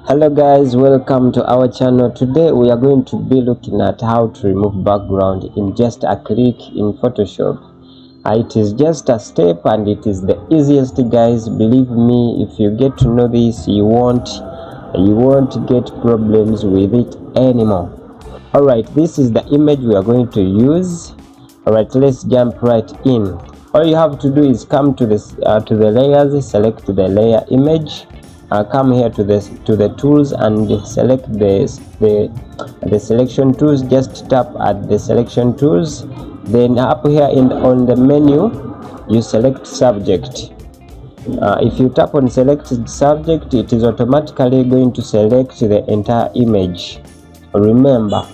Hello guys, welcome to our channel. Today we are going to be looking at how to remove background in just a click in Photoshop. It is just a step and it is the easiest, guys. Believe me, if you get to know this, you won't get problems with it anymore. Alright, this is the image we are going to use. Alright, let's jump right in. All you have to do is come to this to the layers, select the layer image. Come here to the tools and select the selection tools. Just tap at the selection tools, then up here on the menu you select subject. If you tap on selected subject, it is automatically going to select the entire image. Remember,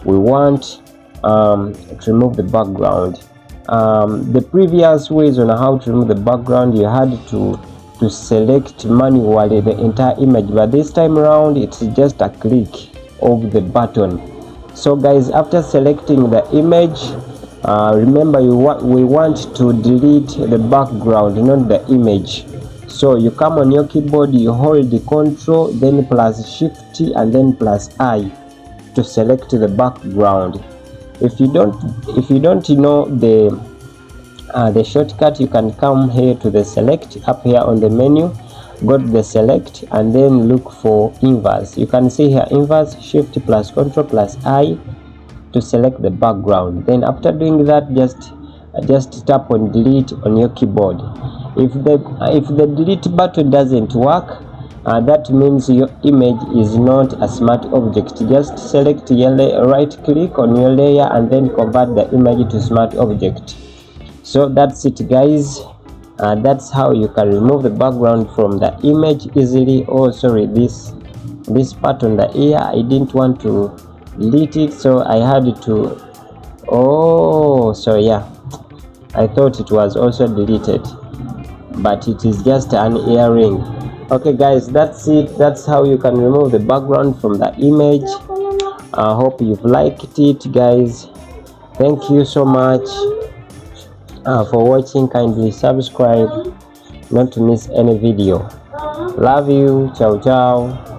we want to remove the background. The previous ways on how to remove the background, you had to select manually the entire image, but this time around it's just a click of the button. So guys, after selecting the image, remember we want to delete the background, not the image. So you come on your keyboard, you hold the Control, then plus Shift and then plus I to select the background. If you don't know the shortcut, you can come here to the select, up here on the menu, go to the select and then look for inverse. You can see here inverse, Shift plus Control plus I to select the background. Then after doing that, just tap on delete on your keyboard. If the delete button doesn't work, that means your image is not a smart object. Just select your right click on your layer and then convert the image to smart object. So that's it, guys. That's how you can remove the background from the image easily. Oh, sorry, this part on the ear, I didn't want to delete it, so I had to. Oh, so yeah, I thought it was also deleted, but it is just an earring. Okay guys, that's it. That's how you can remove the background from the image. I hope you've liked it, guys. Thank you so much for watching. Kindly subscribe not to miss any video. Love you. Ciao ciao.